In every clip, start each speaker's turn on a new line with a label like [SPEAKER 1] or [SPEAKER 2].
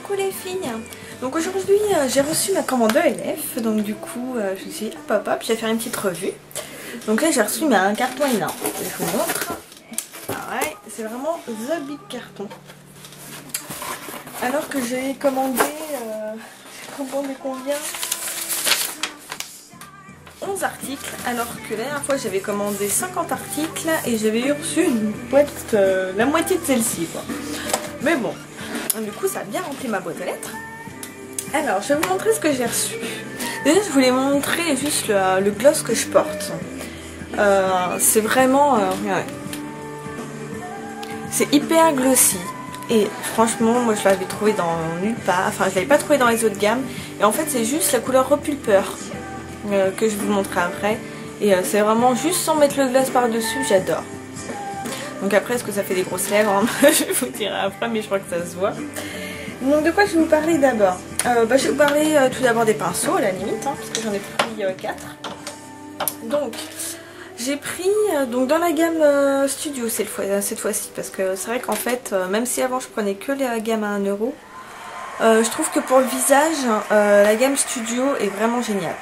[SPEAKER 1] Coucou les filles. Donc aujourd'hui j'ai reçu ma commande ELF, donc du coup je me suis dit hop hop hop, je vais faire une petite revue. Donc là j'ai reçu un carton énorme, je vous montre. Ah ouais, c'est vraiment the big carton. Alors que j'ai commandé combien 11 articles, alors que la dernière fois j'avais commandé 50 articles et j'avais reçu une boîte, la moitié de celle-ci quoi. Mais bon, du coup ça a bien rempli ma boîte à lettres. Alors je vais vous montrer ce que j'ai reçu. Déjà je voulais montrer juste le gloss que je porte. C'est vraiment, regardez. C'est hyper glossy. Et franchement moi je l'avais trouvé dans nulle part, enfin je l'avais pas trouvé dans les autres gammes. Et en fait c'est juste la couleur repulpeur que je vous montrerai après. Et c'est vraiment juste sans mettre le gloss par dessus, j'adore. Donc après est-ce que ça fait des grosses lèvres hein je vous dirai après, mais je crois que ça se voit. Donc de quoi je vais vous parler d'abord je vais vous parler tout d'abord des pinceaux à la limite, hein, parce que j'en ai pris 4. Donc j'ai pris donc dans la gamme Studio cette fois-ci, parce que c'est vrai qu'en fait même si avant je prenais que la gamme à 1 €, je trouve que pour le visage la gamme Studio est vraiment géniale.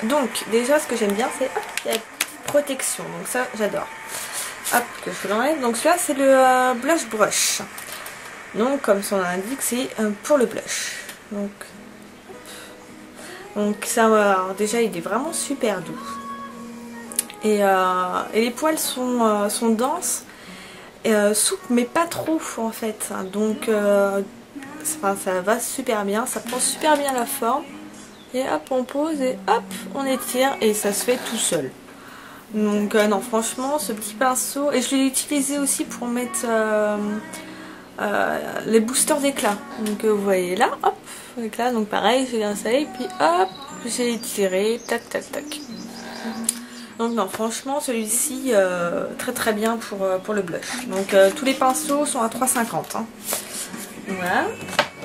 [SPEAKER 1] Donc déjà ce que j'aime bien c'est la petite protection, donc ça j'adore. Hop, que je l'enlève. Donc celui-là c'est le blush brush. Donc comme son nom l'indique c'est pour le blush. Donc ça, alors, déjà il est vraiment super doux. Et les poils sont denses, souples mais pas trop en fait. Donc ça va super bien, ça prend super bien la forme. Et hop on pose et hop on étire et ça se fait tout seul. Donc non franchement ce petit pinceau, et je l'ai utilisé aussi pour mettre les boosters d'éclat. Donc vous voyez là, hop, éclat, donc pareil j'ai installé puis hop j'ai étiré, tac tac tac. Donc non franchement celui-ci très très bien pour le blush. Donc tous les pinceaux sont à 3,50 hein. Voilà.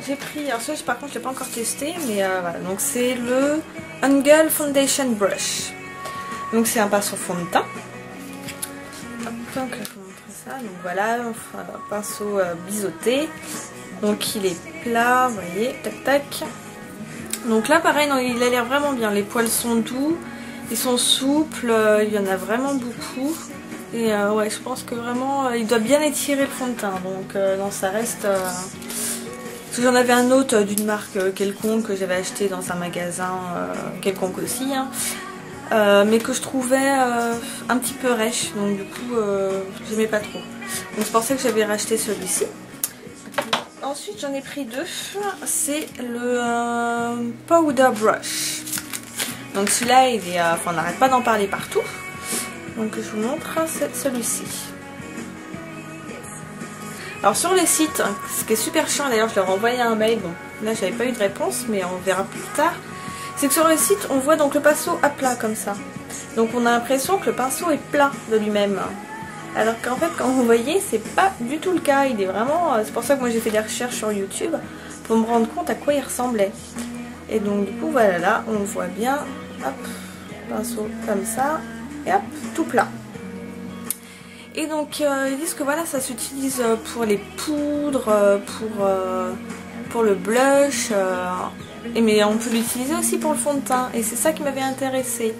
[SPEAKER 1] J'ai pris, alors celui par contre je l'ai pas encore testé, mais voilà, donc c'est le Angle Foundation Brush. Donc c'est un pinceau fond de teint. Hop, donc je vais vous montrer ça. Donc voilà, enfin, un pinceau biseauté. Donc il est plat, vous voyez, tac tac. Donc là pareil, non, il a l'air vraiment bien. Les poils sont doux, ils sont souples, il y en a vraiment beaucoup. Et ouais, je pense que vraiment il doit bien étirer le fond de teint. Donc non, ça reste. Parce que j'en avais un autre d'une marque quelconque que j'avais acheté dans un magasin quelconque aussi, hein, mais que je trouvais un petit peu rêche, donc du coup j'aimais pas trop. Donc c'est pour ça que j'avais racheté celui-ci. Ensuite j'en ai pris deux, c'est le Powder Brush. Donc celui-là il est, enfin on n'arrête pas d'en parler partout. Donc je vous montre, c'est celui-ci. Alors sur les sites, ce qui est super chiant, d'ailleurs je leur ai envoyé un mail, bon là j'avais pas eu de réponse mais on verra plus tard, c'est que sur le site on voit donc le pinceau à plat comme ça. Donc on a l'impression que le pinceau est plat de lui-même. Alors qu'en fait quand vous voyez c'est pas du tout le cas, il est vraiment, c'est pour ça que moi j'ai fait des recherches sur YouTube pour me rendre compte à quoi il ressemblait. Et donc du coup voilà, là on voit bien, hop, pinceau comme ça, et hop, tout plat. Et donc ils disent que voilà ça s'utilise pour les poudres, pour le blush, mais on peut l'utiliser aussi pour le fond de teint. Et c'est ça qui m'avait intéressée.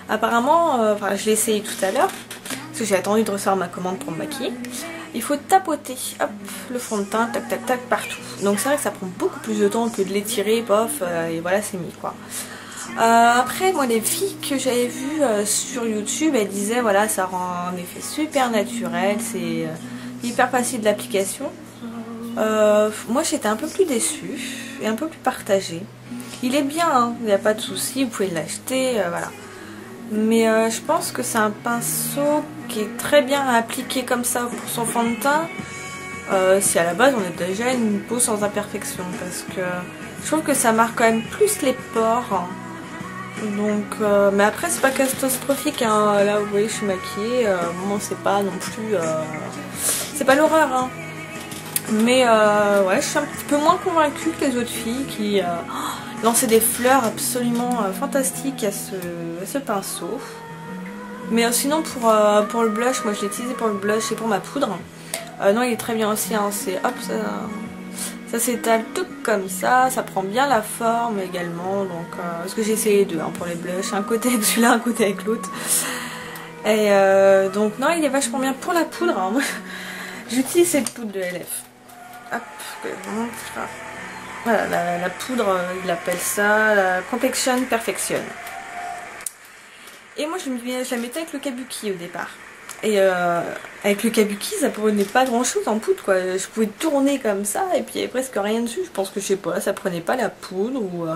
[SPEAKER 1] Apparemment, enfin, je l'ai essayé tout à l'heure, parce que j'ai attendu de recevoir ma commande pour me maquiller. Il faut tapoter hop, le fond de teint, tac tac tac, partout. Donc c'est vrai que ça prend beaucoup plus de temps que de l'étirer, pof, et voilà c'est mis quoi. Après moi les filles que j'avais vues sur YouTube, elles disaient voilà ça rend un effet super naturel, c'est hyper facile d'application. Moi j'étais un peu plus déçue et un peu plus partagée. Il est bien, hein, il n'y a pas de souci, vous pouvez l'acheter, voilà. Mais je pense que c'est un pinceau qui est très bien à appliquer comme ça pour son fond de teint. Si à la base on a déjà une peau sans imperfection, parce que je trouve que ça marque quand même plus les pores. Donc, mais après c'est pas catastrophique, hein. Là vous voyez je suis maquillée, bon c'est pas non plus, c'est pas l'horreur, hein. Mais ouais je suis un petit peu moins convaincue que les autres filles qui lançaient des fleurs absolument fantastiques à ce pinceau. Mais sinon pour le blush, moi je l'ai utilisé pour le blush et pour ma poudre. Non il est très bien aussi, hein. C'est hop, Ça s'étale tout comme ça prend bien la forme également. Donc, parce que j'ai essayé les deux hein, pour les blushs, un côté avec celui-là, un côté avec l'autre. Et donc non, il est vachement bien pour la poudre. Hein. J'utilise cette poudre de LF. Hop, voilà, la poudre, il appelle ça la Complexion Perfection. Et moi je la mettais avec le Kabuki au départ. Et avec le Kabuki ça prenait pas grand chose en poudre quoi. Je pouvais tourner comme ça et puis il y avait presque rien dessus. Je pense que je sais pas, ça prenait pas la poudre ou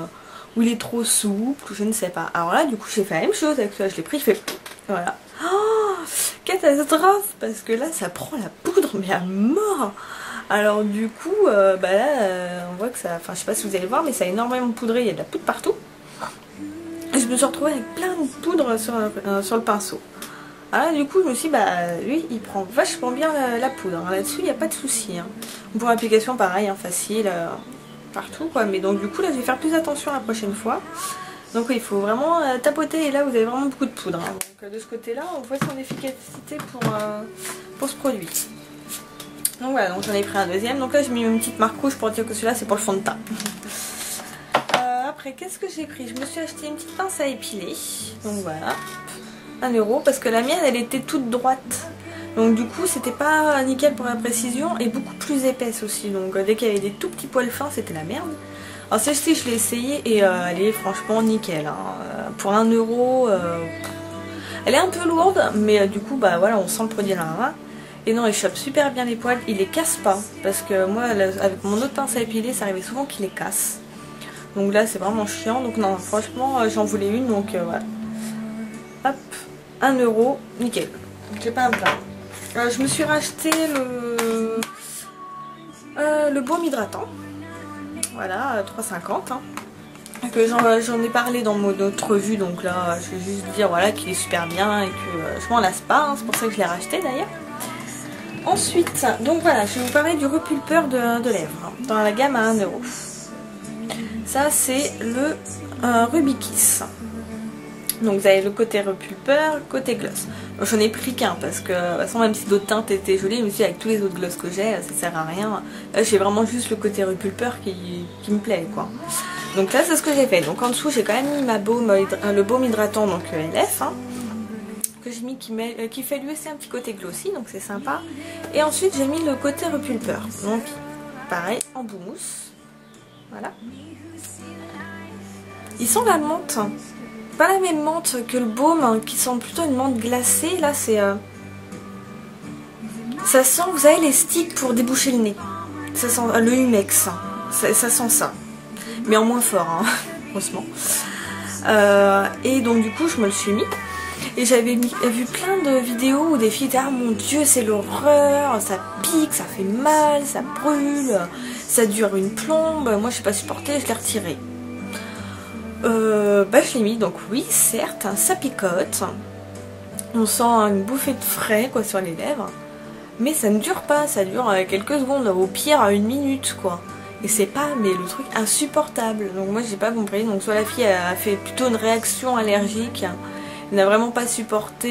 [SPEAKER 1] il est trop souple, je ne sais pas. Alors là du coup j'ai fait la même chose avec ça, je l'ai pris, je fais voilà. Oh, catastrophe parce que là ça prend la poudre mais à mort. Alors du coup là on voit que ça, enfin je sais pas si vous allez voir mais ça a énormément poudré, il y a de la poudre partout. Et je me suis retrouvée avec plein de poudre sur le pinceau. Alors du coup je me suis dit lui il prend vachement bien la poudre, hein. Là-dessus il n'y a pas de souci. Hein. Pour l'application pareil, hein, facile, partout quoi. Mais donc du coup là je vais faire plus attention la prochaine fois. Donc oui, il faut vraiment tapoter et là vous avez vraiment beaucoup de poudre. Hein. Donc de ce côté là on voit son efficacité pour ce produit. Donc voilà, donc j'en ai pris un deuxième. Donc là j'ai mis une petite marque rouge pour dire que celui-là c'est pour le fond de teint. Après qu'est-ce que j'ai pris? Je me suis acheté une petite pince à épiler. Donc voilà. 1 € parce que la mienne elle était toute droite. Donc du coup c'était pas nickel pour la précision et beaucoup plus épaisse aussi. Donc dès qu'il y avait des tout petits poils fins c'était la merde. Alors celle-ci je l'ai essayée et elle est franchement nickel. Hein. Pour 1 €, elle est un peu lourde mais du coup voilà on sent le produit dans la main. Et non il chope super bien les poils, il les casse pas. Parce que moi avec mon autre pince à épiler ça arrivait souvent qu'il les casse. Donc là c'est vraiment chiant. Donc non franchement j'en voulais une donc voilà. Hop, 1 €, nickel. J'ai pas à me plaindre. Je me suis racheté le baume hydratant. Voilà, 3,50. Hein. Que j'en ai parlé dans mon autre revue, donc là je vais juste dire voilà qu'il est super bien et que je m'en lasse pas. Hein. C'est pour ça que je l'ai racheté d'ailleurs. Ensuite, donc voilà, je vais vous parler du repulpeur de lèvres dans la gamme à 1 €. Ça c'est le Ruby Kiss. Donc vous avez le côté repulpeur, côté gloss. J'en ai pris qu'un parce que de toute façon même si d'autres teintes étaient jolies, je me suis dit avec tous les autres gloss que j'ai, ça sert à rien. Là j'ai vraiment juste le côté repulpeur qui me plaît quoi. Donc là c'est ce que j'ai fait. Donc en dessous j'ai quand même mis le baume hydratant donc LF. Hein, que j'ai mis qui fait lui aussi un petit côté glossy donc c'est sympa. Et ensuite j'ai mis le côté repulpeur. Donc pareil en mousse. Voilà. Ils sont la menthe. Pas la même menthe que le baume hein, qui sent plutôt une menthe glacée. Là c'est ça sent, vous savez les sticks pour déboucher le nez. Ça sent le Humex. Ça sent ça. Mais en moins fort hein, heureusement. Et donc du coup je me le suis mis. Et j'avais vu plein de vidéos où des filles disaient ah mon dieu c'est l'horreur, ça pique, ça fait mal, ça brûle, ça dure une plombe. Moi je n'ai pas supporté, je l'ai retiré. Je l'ai mis, donc oui certes ça picote, on sent une bouffée de frais quoi sur les lèvres, mais ça ne dure pas, ça dure quelques secondes, au pire 1 minute quoi, et c'est pas mais le truc insupportable. Donc moi j'ai pas compris, donc soit la fille a fait plutôt une réaction allergique, elle n'a vraiment pas supporté